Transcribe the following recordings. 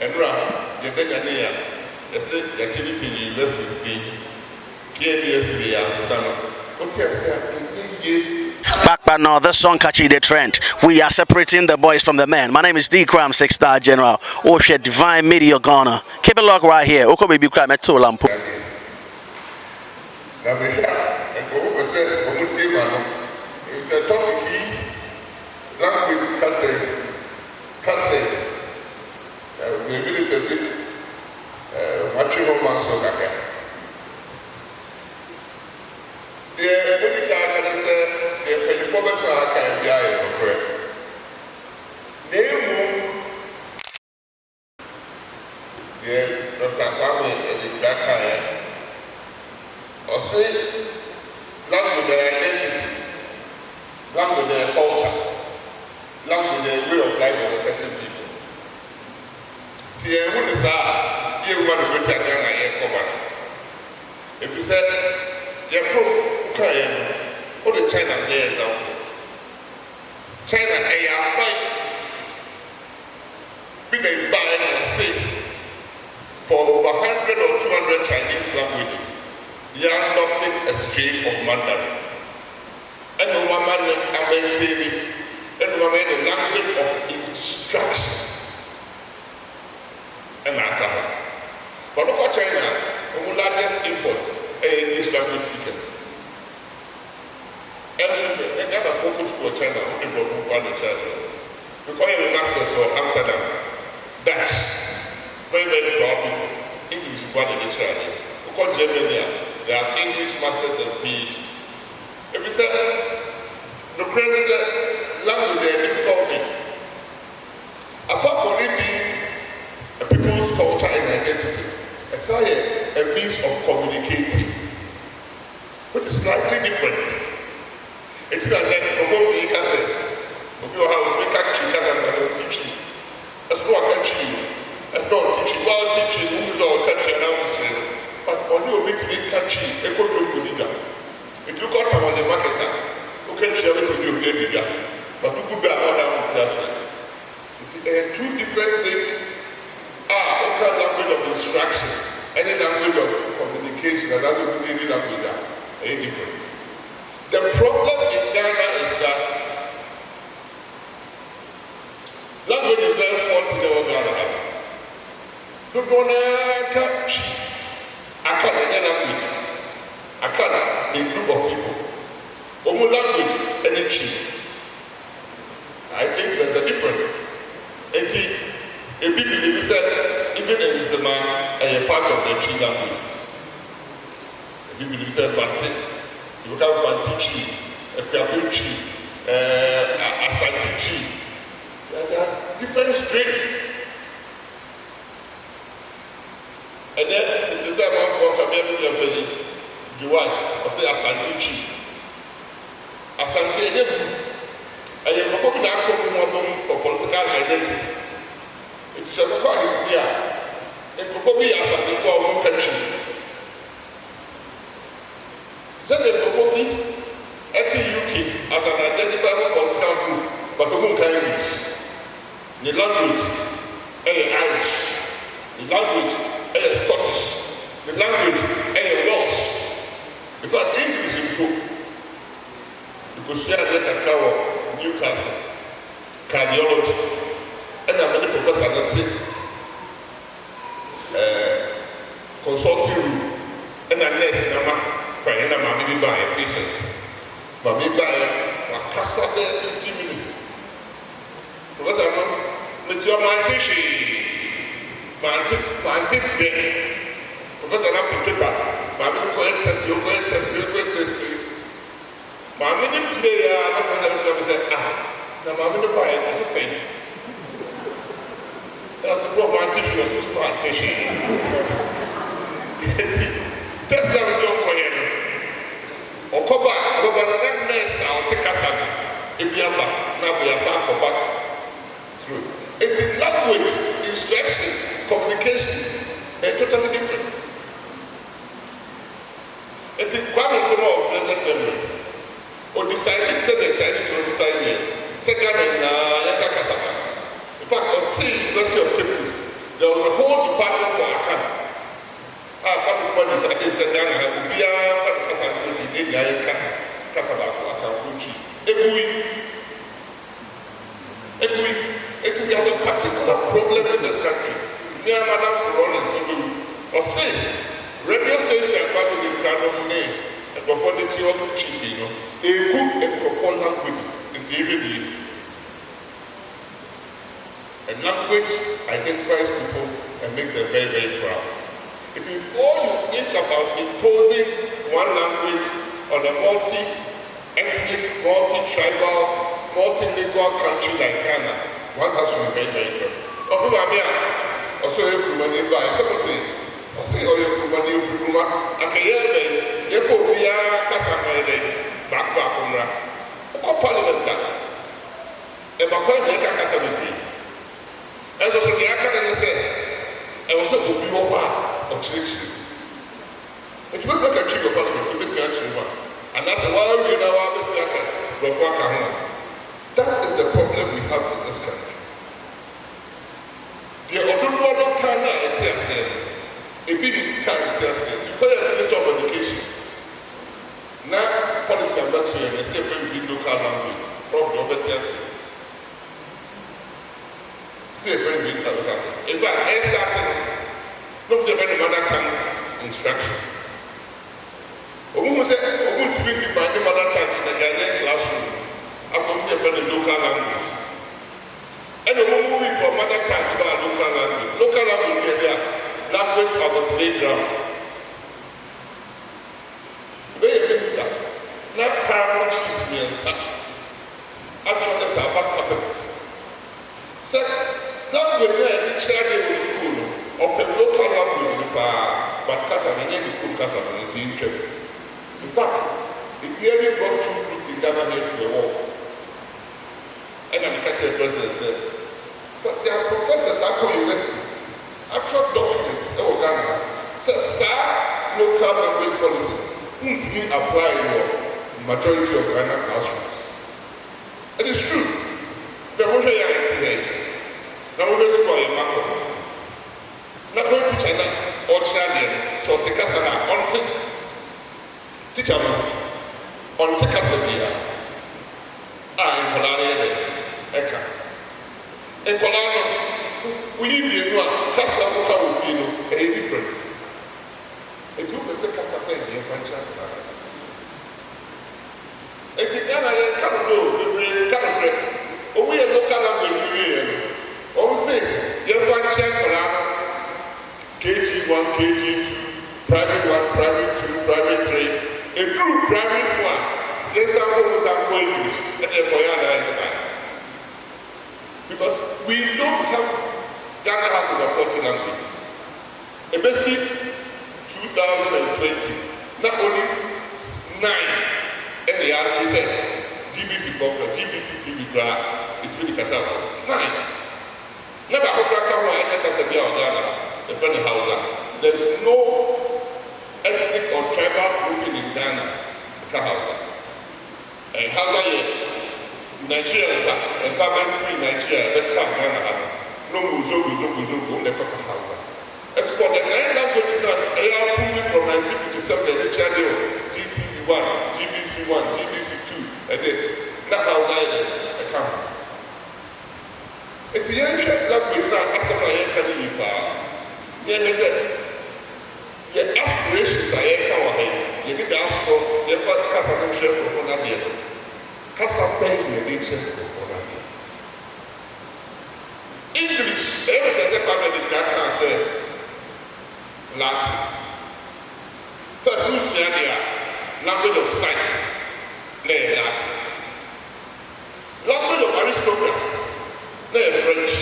and run, you're Benania, you say, you're teaching university, yesterday, what's Back by now, this song catching the trend. We are separating the boys from the men. My name is D Cram, 6-star General. Osha Divine Media Ghana. Keep it locked right here. Oko baby cry met to lampo. Now we have and what said on the table is the topic language Kase. We minister watching home man so that the medical can say the performance can be correct. Name Dr. Kwame and the Krakaya or say language and identity, language and culture, language and way of life of a certain people. See, when is that? You want to go to Ghana, if you said, you're proof. What the China there example? China buy been a buy or say for over 100 or 200 Chinese languages, they are adopting a stream of Mandarin. And the woman maintaining and the language of instruction and alcohol. But look at China, the largest import English language speakers. They never focus on China, only go from one China. We call it masters or Amsterdam, Dutch, very, very proud people. English is one in the China. We call Germany, they have English masters and PhD. If we say, the Ukraine is a language, a difficult thing. Apart from it being a people's culture and identity, it's a means of communicating, which is slightly different. It's not like before we can say, we know how to make country because I'm not teaching. That's not a country. That's not teaching. While teaching, who is our country and our say, but only a bit to make country, a control to bigger. If you got on the market, you can share it with your baby, but you could be another one to say. It's two different things. Local language of instruction, any language of communication, and that's what we need language are very different. The problem in Ghana is that language is very faulty in our Ghana. You don't catch a language, a group of people. Omo language and a chief. I think there's a difference. A big believer said, even in Islam, a part of the three languages. A big believer said, Fanti. You can Fanti, a Krabuchi, a Santi. There are different strains. And then it is a man for Kabir Juwas, or say a Santi. A Santi, I am performing that common for political identity. It is a record here. And before we ask for one country. Said before me at the UK as an identifiable political group, but we won't English. The language, Irish. The language, Scottish. The language, Welsh. In fact, English is good. Because we are like a cow Newcastle, cardiology. And I'm a professor that consulting room. And a nurse, and I'm a by a patient. But me by a casa there 15 minutes. Professor, with your mantishi, mantic there. Professor, I'm the paper. I'm going to test you, going to test you. My mini player, I'm said, now I'm going to buy it, it's the same. That's the problem. Teaching was supposed to be teaching. Test that was your coin. Or come back, but that mess, I'll take us out. If you have now for your son, come back through. It's language, instruction, communication, they're totally different. It's quite a common blessed memory. Or deciding to the Chinese will decide here. Second, in Yatakasaka. In fact, on the University of Cape Coast, there was department for account. Public body said Ghana will be a Kasa account Fuji. There's a particular problem in this country. Near Madame Florence or say radio station probably cannot name and before the tea of cheap, a good and profound language in the and language identifies people and makes them very, very proud. If before you think about imposing one language on a multi-ethnic, multi-tribal, multilingual country like Ghana, one has to be very, very careful. Also, you can buy something. Also, you can buy a few room. I can hear them. Therefore, we are back. Parliament. And my point is that and so the Akana said, I also will be over or church. It will make a tree of parliament to make me actually one. And that's why we now have before that is the problem we have in this country. The Otumfour Kana exercise, a big kind exercise, you call it Minister of Education. Now, policy I'm not saying, they say we need local language, Prof. Robert Yassi. Say friend with that language. In fact, I started not say friend mother tongue instruction. Ogun say Ogun to be defined the mother tongue in the Ghanaian classroom. After say friend the local language. And Ogun moving from mother tongue to local language. Local language is there. Language of the playground. Very minister. Not paramount cheese me and son. Actually, that's about tablet. Second. Language is shared in school or local language, but Casa and any Casa and in fact, it nearly brought two people in Ghana here to the war. And I'm the country president said, so there are professors at university, actual documents in Ghana, says, local language policy won't mean apply in the majority of Ghana classrooms. It is true. The one here today. Now we will score a Napo. Napo teacher or Chadian, so take us on teacher on take us in Polari, Eka. In Polano, we need one Casa Mukafino, a difference. It will be a Casa in French. It's a Ghana, can't go, we are local language. Also, you find check KG1, KG2, private 1, private 2, private 3, a group private 4. Yes, also was a English, and a because we don't have Ghana has over 40 languages. A basic 2020, not only 9, and the other is GBC Fokker, GBC TV, it's really Cassava. 9. Never there's no ethnic or tribal grouping in Ghana. Hausa. Nigerians are free Nigeria, they come Ghana. No Muzo, they talk Hausa. As for the 9 languages that are approved from 1957, the channel GTV1, GBC1, GBC2, and then not Hausa, they come. It's a young language that as a said, your aspirations are here. You need to ask for your Casa Nature for Nadia. Casa Pen, your nature for Nadia. English, every does a part of the cracker say Latin. First, who's the language of science? Latin. Language of aristocrats. French.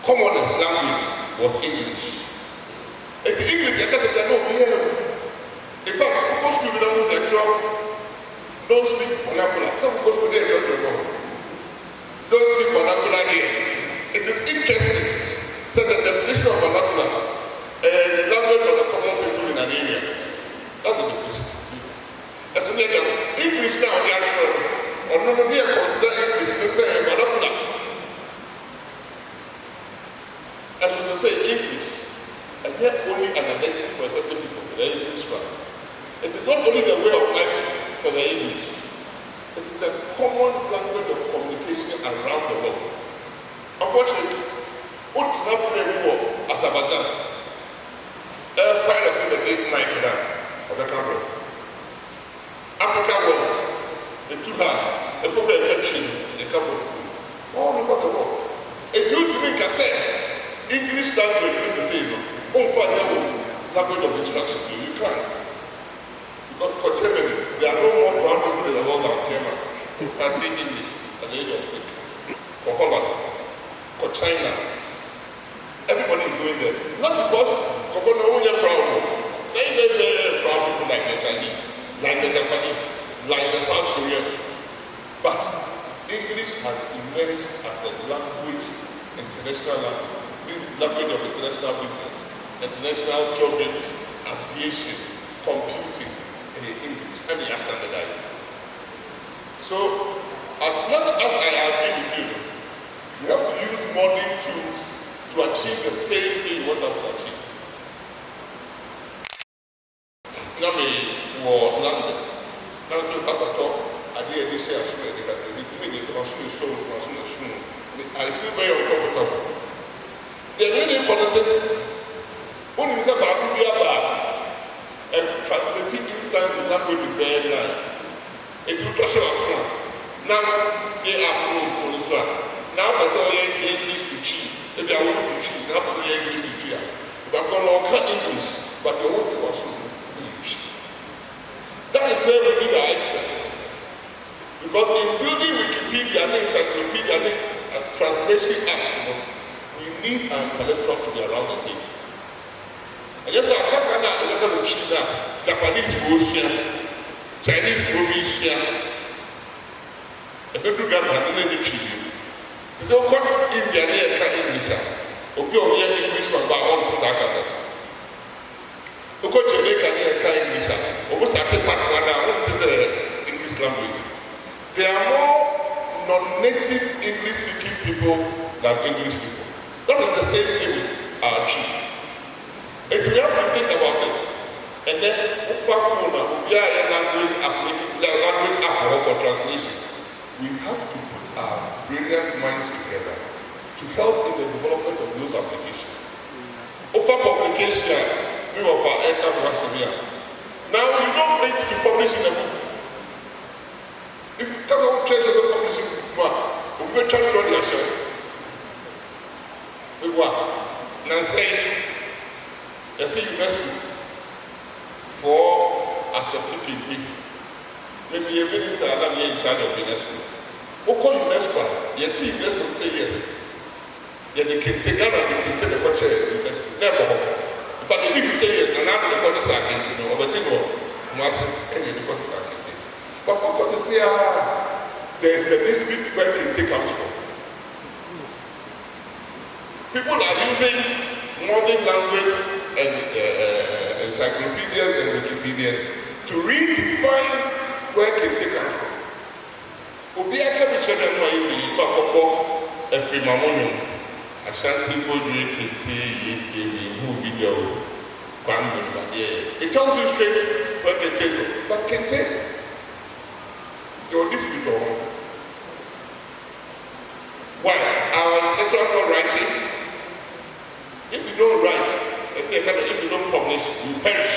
Commonest language was English. It's English because they know here. In fact, because we don't speak vernacular. Some because we don't speak vernacular here. It is interesting. So the definition of vernacular and the language of the common people in an area. That's the definition. As we English now, the actual, or no, consider English vernacular. As I say English, and yet only an identity for certain people, the Englishman. It is not only the way of life for the English, it is a common language of communication around the world. Unfortunately, what's happening in Azerbaijan? Pride of the day, Nigeria, of the campus. African world, the two hand, the people country, the campus, all over the world. It used to make us say English language is the same. Language of instruction. You can't. Because for Germany, there are no more brown people in the world than Germans who study English at the age of 6. For Holland, for China, everybody is going there. Not because for no one proud. Very proud people like the Chinese, like the Japanese, like the South Koreans. But English has emerged as a language, international language of international business, international geography, aviation, computing, English, and they are standardized. So, as much as I agree with you, we have to use modern tools to achieve the same thing you want us to achieve. Now, war London. Now, so Papa talk, I did this year, I said, I feel very uncomfortable. The really policy, when you say about and translating instant language is very nice. It will touch us now. They are proof for this one. Now, I say English to cheat. If they are willing to cheat, now I say English to cheat. If I call all English, but they want to also English. That is where we need our experts. Because in building Wikipedia, encyclopedia, translation apps, we need our intellectuals to be around the table. And yes, our cousin now, look at China, Japanese Russian, Chinese Russian, a people got an energy. So, what India English? Okay, English, but on to Sakasa. Look at Jamaica English, almost at the part what is the English language? There are more non-native English-speaking people than English people. That is the same thing with our chief. And so we have to think about it. And then, we are a language app for translation. We have to put our brilliant minds together to help in the development of those applications. Offer publication, we offer aircraft. Now, you don't need to publish in a book. If you can't treasure the publishing book, we're going to try to run your show. We work. Now, say, UNESCO for a certificate. Maybe a minister in charge of UNESCO. Who call UNESCO? Your team UNESCO 50 years. Then they can take out and they can take the culture UNESCO. Never. In fact, they be 50 years and now the causes are going to know. But you know, the causes are going to. But of course, there is a district where Kente comes from. People are using modern language and encyclopedias and Wikipedias to redefine where Kente comes from. Obiaka Michelle Moyi Bakobo Efrimamono Ashanti Bodwe Kente who video Kwame. It tells you straight where Kente is. But Kente, your dispute on why our intellectuals not writing. If you don't write, if you don't publish, you perish.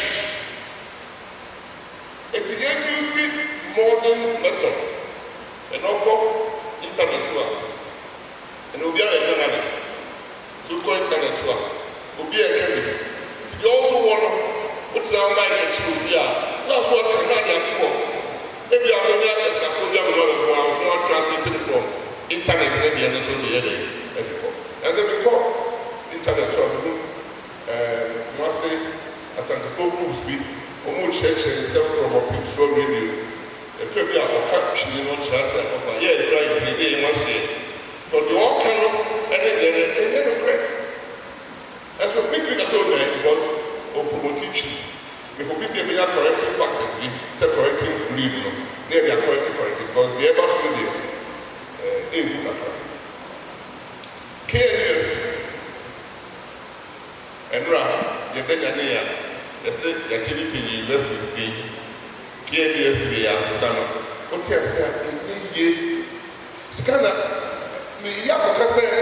It's using modern methods and also internet and will be a journalist. So call internet will be a chemist. You also want to put down my here. That's what Canadian tour. Maybe I'm going to not transmitted from internet, maybe and also the other. As a because internet, must say, as a focus speak, almost church and self from a picture radio. It could be our country, you know, chance and offer. Yes, right, they must say. But you all cannot, and then never pray. As for big thing I told them was, promote teaching. The police say we are correcting factors, we say correcting fully, you know. They are correcting, because they ever feel there. KNS, and Ra, your Benania, they said, Yatinity University, KBS to the Asana. What's your say? Sikana, me Yakoka said,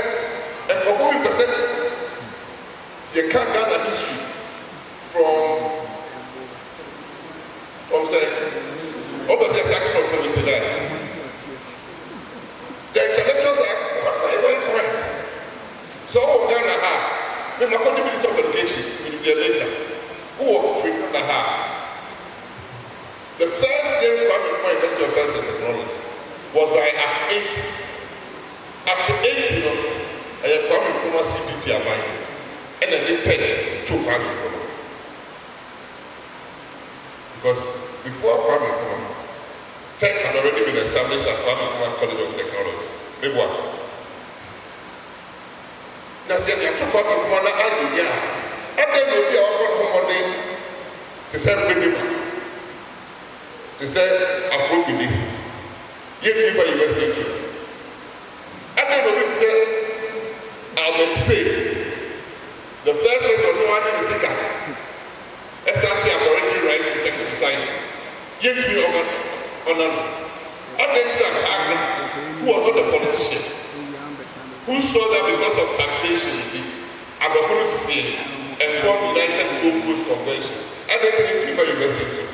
and performing the same, you can't gather history from say, almost starting from 79. The intellectuals are very quiet. So, Ghana, the Minister of Education, the later, who are free from the The first name for industrial science and technology was by Act 8. Act 8, you know, and a Kwame Nkrumah CBP are mine. And then they take two Kwame Nkrumah. Because before Kwame Nkrumah, tech had already been established at Kwame Nkrumah College of Technology. Maybe one. Now, see, I took Kwame Nkrumah na idea. And then we'll be our one day to send minimum. To say Afro-Bidi. Yet if I invested into. And then we'll be say, I would say, the first place of no one in the Sika. Establishing aboriginal rights protection society. Yet to be on an unidentified background who was not a politician, who saw that because of taxation, Abafolo system and formed the United Gold Coast Convention. And then if I invested into.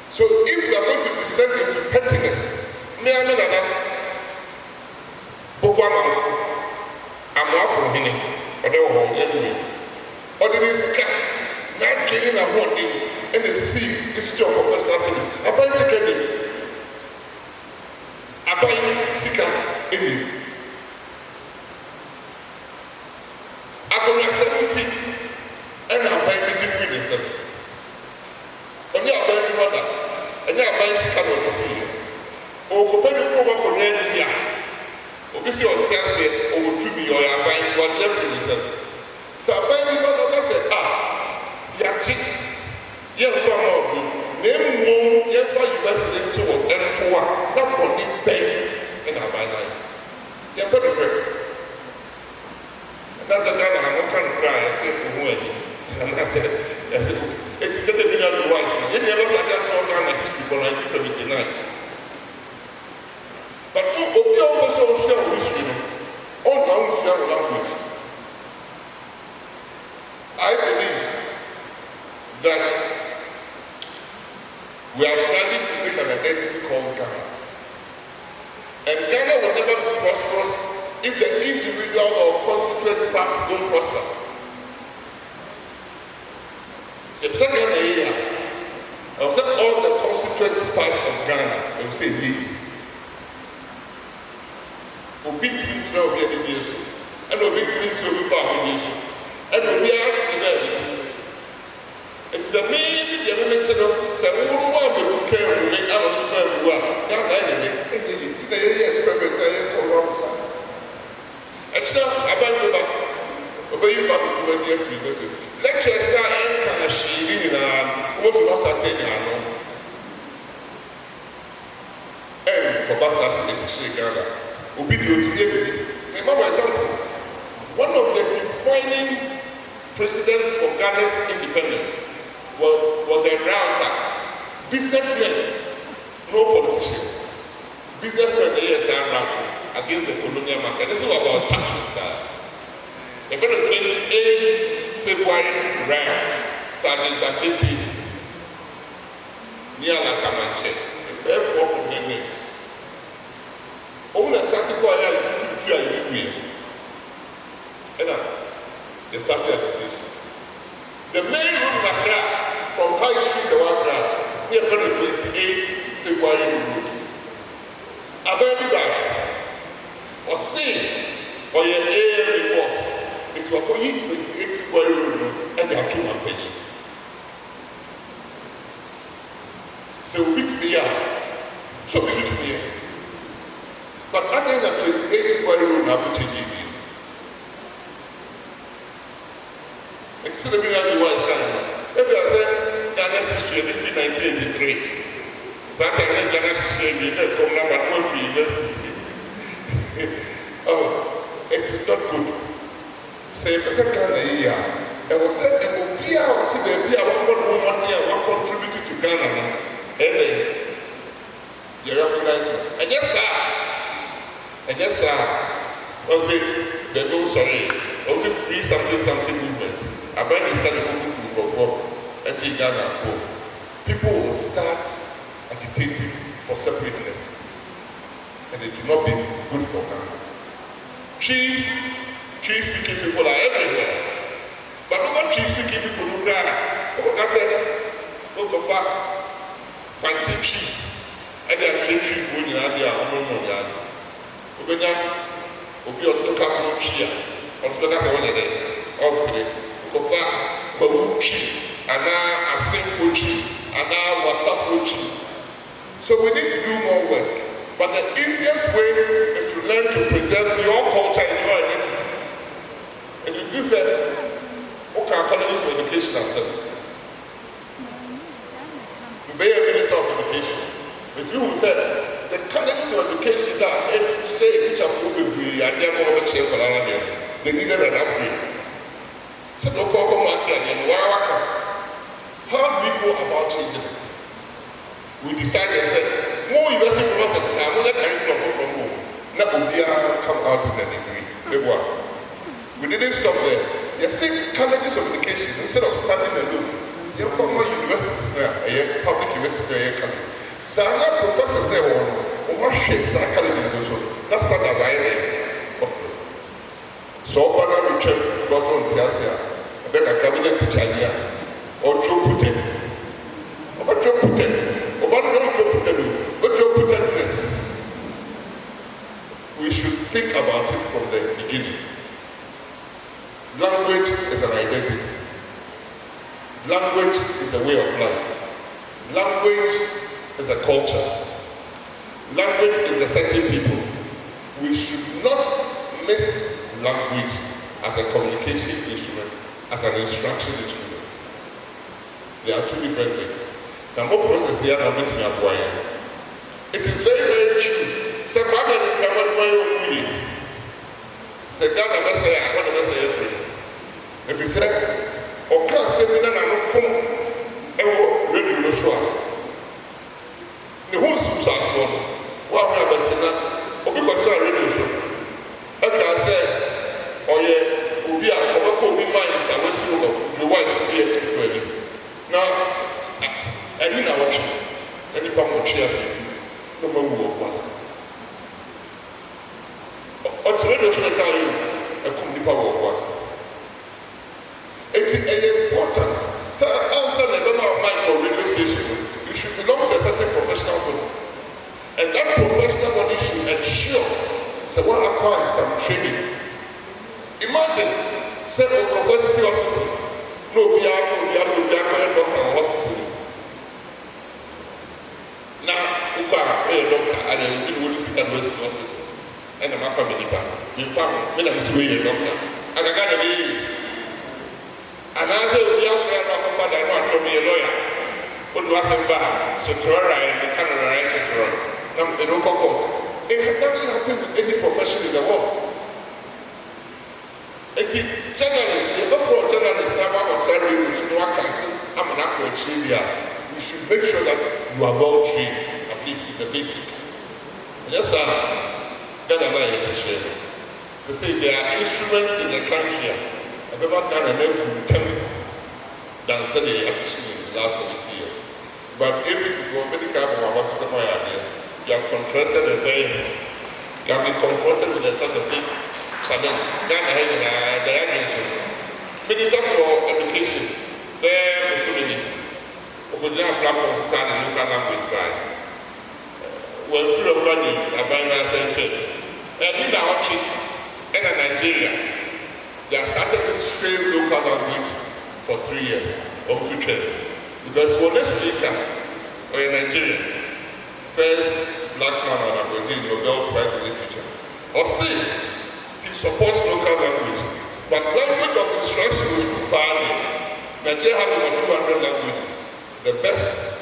So if we are going to be sent into pettiness, Boko I'm from Hine, or they were home anyway. Or did they scan, not training a one day, and they see Institute of Professional Studies. I buy second, I buy Sika in I go to 70, and I buy the difference. Only I buy the mother, and I buy Sika on the sea. Or go pay the program for India. Obviously, on Thursday, or to be or I buy to a Jeffrey. So I buy the mother, say, Yachi, young farmer, name one, young for university to one, not one in pay, and I buy nine. Young for the break. That's the guy I'm not going to cry. I said, and I said, it's a bit of a wise. You never started to talk about history for 1979. But we also share history, all now share language. I believe that we are starting to make an identity called Ghana. And Ghana will never be prosperous if the individual or constituent parts don't prosper. So, second area, I will say all the constituent parts of Ghana, I will say me. Obi twins now will be at the years, and Obi twins will be far from years, and will be asked to them. It's the main element of Samuel who came and make out of sperm. Now, it's the experiment I call Ramsay. And now, I buy the you come to the free person. Lectures now ain't kind of shady and what you must attain. And for Bassas, it's a Ghana. Obedience to David. Remember example, one of the defining precedents for Ghana's independence was a router. Businessmen, no politician. Businessmen, yes, are routing against the colonial master. This is about taxes. The 28 February round, Sergeant Gatete, near La Camanche, therefore, commitments. Open a static wire to a and they started agitation. The main road in Accra, from High Street to Accra, near 28 February road. Abedi was seen by an AMA boss. It was going 28 February road and they are too penny. So we be so we should be. But other than 28 February road, Napo changing. It's still a bit wise kind. Maybe I said Ghana's history between 1983. So I think Ghana's history will come now but no free university. Oh, it is not good. say, Ghana here. And was said, it will be out to the be one contributed to Ghana. And then you recognize it. And yes, sir. And yes, sir. Was it the no sorry? Was it free something movement? I buy this kind of people for Ghana. People will start agitating for separateness. And it will not be good for Ghana. Tree speaking people are everywhere. But not tree speaking people who cry. Look at that. Look at that. Fancy tree. And they are tree for you and they are on yard. Obenya, Obi on the camera tree. Also, that's one of them. Okay. Look at that. Tree. And now a sinful tree. And now a suffering tree. So we need to do more work. But the easiest way is to learn to preserve your culture and your identity. And you give them colleges of education as well. You be a minister of education. But you who said the colleges of education that say a teacher will be and they are more cheap for they needed an upgrade. So no call market and how do we go about changing it? We decided that more university professors now more curriculum from home. Now we come out with a degree. We didn't stop there. They say colleges of education instead of standing alone. They are former universities now, public universities there coming. Some professors there on what shapes our colleges also. That's not a right. So Obama will check because on Tiasia, I beg a cabinet teacher here. Or Joe Putin. Or Joe Putin. Obama don't Joe Putin. But Joe Putin this. We should think about it from the beginning. Language is an identity. Language is a way of life. Language is a culture. Language is a certain people. We should not miss language as a communication instrument, as an instruction instrument. There are two different things. Now, more process here now meet me acquire. It is very, very true. Say, say, Ghana Messiah, what the Messiah is. If you say, or can't say me that I'm not from radio no show. The whole substance one, what we have been or because I radio show. Okay, I say, oh yeah, Ubi and Kobako be mine, so I was so your wife's here. Now, I mean, I watch any part of cheers, no more was. What's radio show? I tell you, a company power was. It is important. So also the member of my radio station, you should belong to a certain professional body. And that professional body should ensure so one acquires some training. Imagine, say a professional hospital. No, we have to be a doctor in hospital. Now, we can be a doctor and then we will see at West Hospital. And my family, in fact, when I'm a doctor, I got a and as a father, I want to be a lawyer. What was a bar, Sotora, and the Canada Sotora. Now, the local court. It doesn't happen with any profession in the world. If you journalists, you go for journalists, now I'm sorry, we should make sure that you are well trained, at least in the basics. Yes, sir. That am I to share. So say there are instruments in the country. I've never done a name than said they actually in the last 70 years. But if it's for medical or what's somewhere out there, you have contrasted the thing, you have been confronted with such a big challenge. Then the agency. Minister for Education, there so many. Okoja platforms inside the local language by. Well, free of money, a binary century. And in our chick, and in Nigeria. They have started this same local language for 3 years, on future. Because for this speaker, or in Nigeria, first black man on a Nobel Prize in Literature. Or see, he supports local language. But language of instruction is Kupali. Nigeria has over 200 languages. The best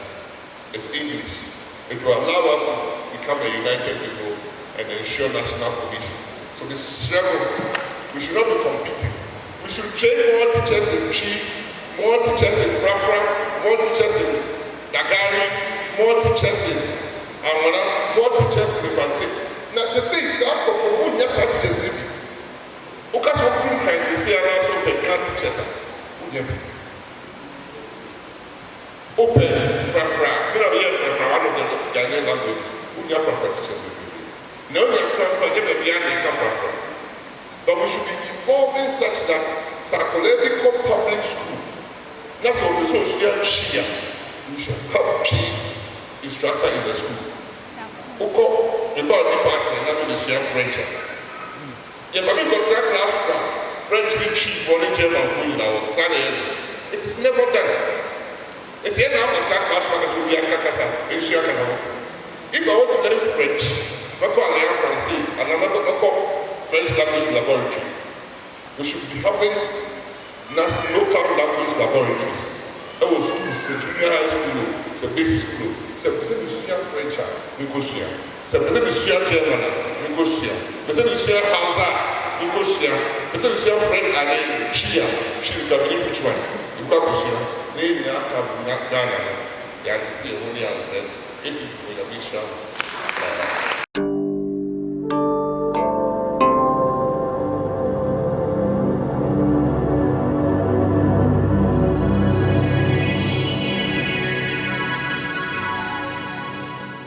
is English. It will allow us to become a united people and ensure national cohesion. So this struggle, we should not be competing. We should train more teachers in Chi, more teachers in Frafra, more teachers in Dagari, more teachers in Amana, more teachers in Infante. Now, she says, that for who never teachers live. Because of whom can they say, and also they can't teachers. Open, Frafra, you know, here Frafra, one of the Ghanaian languages, who never Frafra teachers live. No, you can't get a beyond the Frafra. But we should be evolving such that psychological public school, that's what we should have Chi instructor in the school. About department, and then we French. If I go to that class, French chief or German for you now, it is never done. It's the end of that class, will be a Kakasa, if I want to learn French, I call it Francais, and another French language laboratory. We should be having local language laboratories. Our schools, the junior high school, the basic school. C'est pour ça que je suis French, we go see. C'est pour ça que je suis German, we go see. C'est pour ça que je suis Hausa, we go see. C'est pour ça que je suis French, and Chia, which one? You go to see. They are Ghana. The entity only answered. It is for the mission.